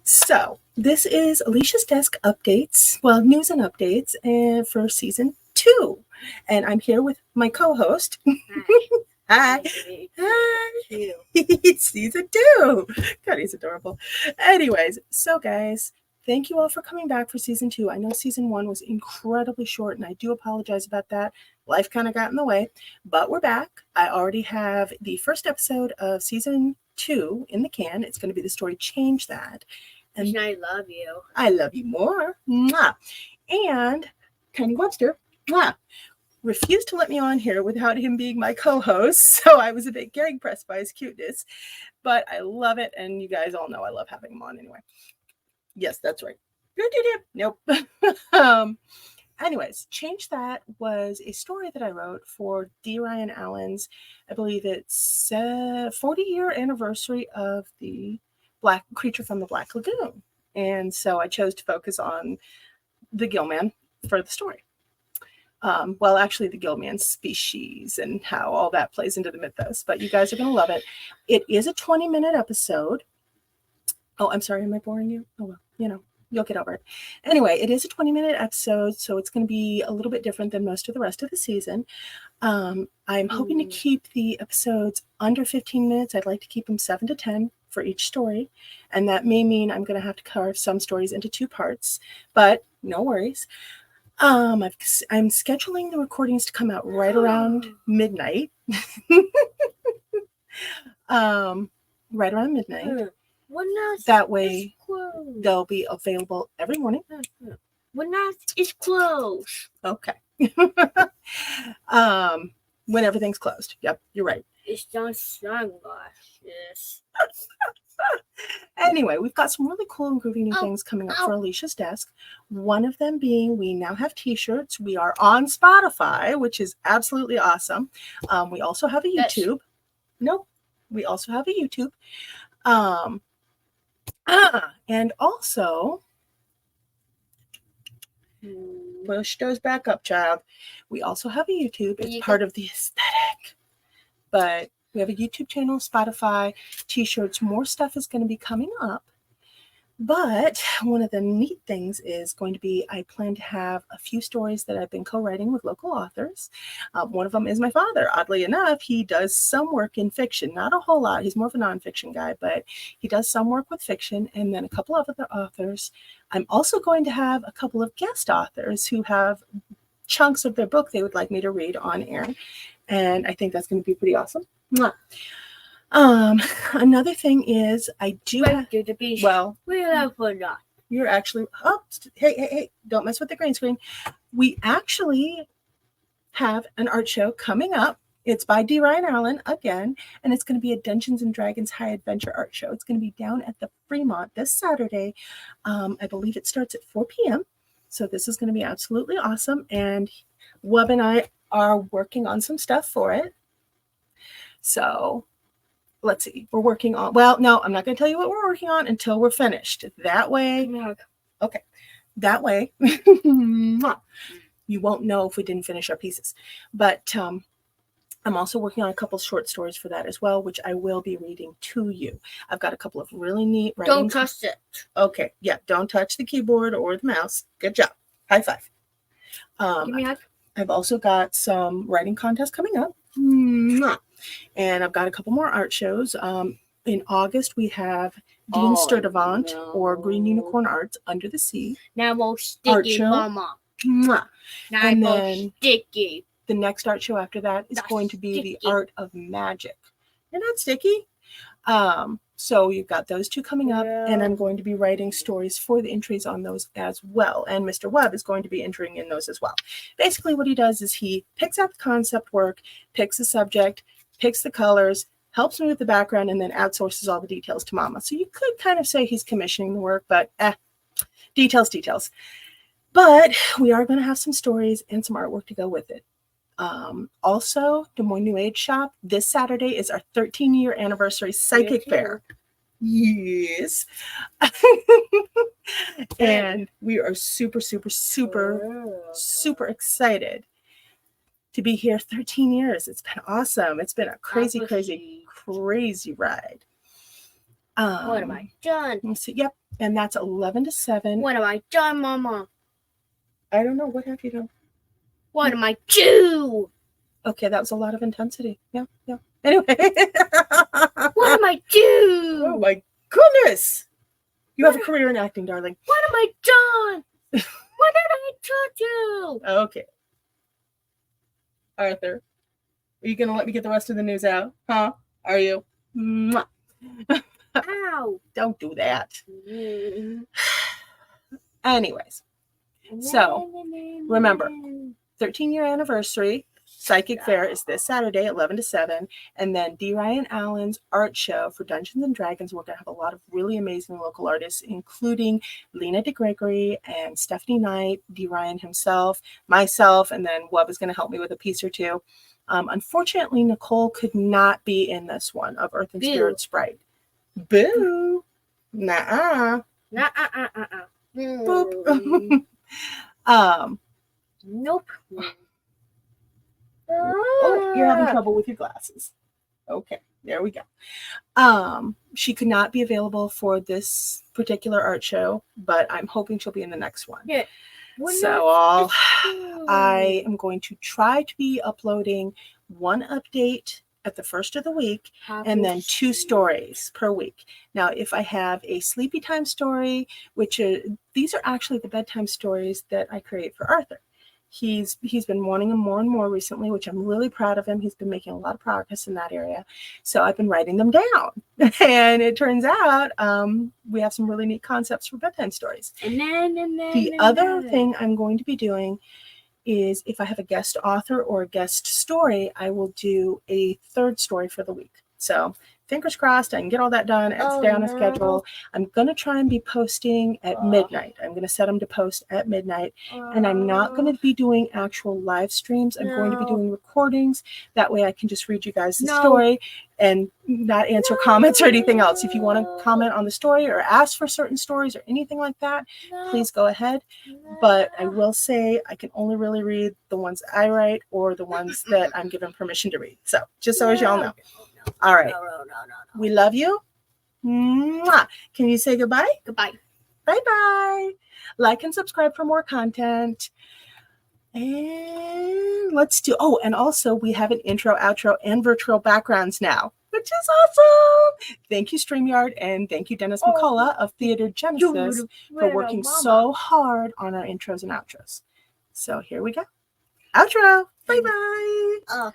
So, this is Alicia's Desk Updates, well, news and updates for season 2. And I'm here with my co host. Hi. Hi. It's season 2. God, he's adorable. Anyways, so guys, thank you all for coming back for season 2. I know season 1 was incredibly short, and I do apologize about that. Life kind of got in the way, but we're back. I already have the first episode of season 2 in the can. It's going to be the story Change That. And I love you. I love you more. Mwah. And Tiny Webster refused to let me on here without him being my co-host. So I was a bit getting pressed by his cuteness, but I love it. And you guys all know I love having him on anyway. Yes, that's right. Nope. Anyways, Change That was a story that I wrote for D. Ryan Allen's, I believe it's 40-year anniversary of the Black Creature from the Black Lagoon. And so I chose to focus on the gillman for the story. Well, actually, the gillman species and how all that plays into the mythos. But you guys are going to love it. It is a 20-minute episode. Oh, I'm sorry. Am I boring you? Oh, well, you'll get over it. Anyway, it is a 20-minute episode, so it's going to be a little bit different than most of the rest of the season. I'm hoping to keep the episodes under 15 minutes. I'd like to keep them 7 to 10 for each story, and that may mean I'm going to have to carve some stories into 2 parts, but no worries. I'm scheduling the recordings to come out right around midnight. Right around midnight. That way they'll be available every morning. When it's closed. Okay. When everything's closed. Yep, you're right. It's not sunglasses. Anyway, we've got some really cool and groovy new things coming up for Alicia's Desk. One of them being we now have t-shirts. We are on Spotify, which is absolutely awesome. We also have a YouTube. Nope. We also have a YouTube. And also, push those back up, child. We also have a YouTube. It's part of the aesthetic. But we have a YouTube channel, Spotify, t-shirts. More stuff is going to be coming up. But one of the neat things is going to be I plan to have a few stories that I've been co-writing with local authors. One of them is my father. Oddly enough, he does some work in fiction. Not a whole lot. He's more of a nonfiction guy, but he does some work with fiction, and then a couple of other authors. I'm also going to have a couple of guest authors who have chunks of their book they would like me to read on air, and I think that's going to be pretty awesome. Mwah. Another thing is I do you're actually hey, don't mess with the green screen. We actually have an art show coming up. It's by D. Ryan Allen again, and it's going to be a Dungeons and Dragons High Adventure art show. It's going to be down at the Fremont this Saturday. I believe it starts at 4 p.m. So this is going to be absolutely awesome, and Wub and I are working on some stuff for it. So let's see. We're working on, no, I'm not going to tell you what we're working on until we're finished. That way, okay. That way, you won't know if we didn't finish our pieces. But I'm also working on a couple short stories for that as well, which I will be reading to you. I've got a couple of really neat writing. Don't touch it. Okay. Yeah. Don't touch the keyboard or the mouse. Good job. High five. Give me a hug. I've also got some writing contests coming up. And I've got a couple more art shows. In August, we have Dean Sturdivant or Green Unicorn Arts Under the Sea. Now most sticky, Mama. Now and then sticky. The next art show after that is going to be the Art of Magic. You're not sticky. So you've got those 2 coming up, and I'm going to be writing stories for the entries on those as well. And Mr. Webb is going to be entering in those as well. Basically, what he does is he picks out the concept work, picks the subject, picks the colors, helps me with the background, and then outsources all the details to Mama. So you could kind of say he's commissioning the work, but details. But we are going to have some stories and some artwork to go with it. Also, Des Moines New Age Shop, this Saturday is our 13-year anniversary psychic fair. Yes. And we are super excited to be here 13 years. It's been awesome. It's been a crazy ride. What have I done? Let's see. Yep. And that's 11 to 7. What have I done, Mama? I don't know. What have you done? What am I do? Okay, that was a lot of intensity. Yeah. Anyway. What am I do? Oh my goodness. You have a career in acting, darling. What am I done? What did I do? Okay. Arthur, are you going to let me get the rest of the news out? Huh? Are you? Mwah. Ow. Don't do that. Anyways, so remember, 13-year anniversary psychic fair is this Saturday, 11 to 7, and then D. Ryan Allen's art show for Dungeons and Dragons. We're going to have a lot of really amazing local artists, including Lena DeGregory and Stephanie Knight, D. Ryan himself, myself, and then Wub is going to help me with a piece or two. Unfortunately, Nicole could not be in this one of Earth and Spirit Sprite. Boo! Nuh-uh. Boop. Nope. Oh, you're having trouble with your glasses. Okay, there we go. She could not be available for this particular art show, but I'm hoping she'll be in the next one. Yeah. So I am going to try to be uploading one update at the first of the week and then 2 stories per week. Now, if I have a sleepy time story, which these are actually the bedtime stories that I create for Arthur. He's been wanting them more and more recently, which I'm really proud of him. He's been making a lot of progress in that area. So I've been writing them down. And it turns out we have some really neat concepts for bedtime stories. The other thing I'm going to be doing is if I have a guest author or a guest story, I will do a 3rd story for the week. So fingers crossed I can get all that done and stay on a schedule. I'm going to try and be posting at midnight. I'm going to set them to post at midnight. And I'm not going to be doing actual live streams. I'm going to be doing recordings. That way I can just read you guys the story and not answer comments or anything else. If you want to comment on the story or ask for certain stories or anything like that, please go ahead. But I will say I can only really read the ones I write or the ones that I'm given permission to read. So just so as y'all know. All right. No. We love you. Mwah. Can you say goodbye? Goodbye. Bye-bye. Like and subscribe for more content. And let's do, and also we have an intro, outro, and virtual backgrounds now, which is awesome. Thank you, StreamYard, and thank you, Dennis McCullough of Theater Genesis for working so hard on our intros and outros. So here we go. Outro. Bye-bye.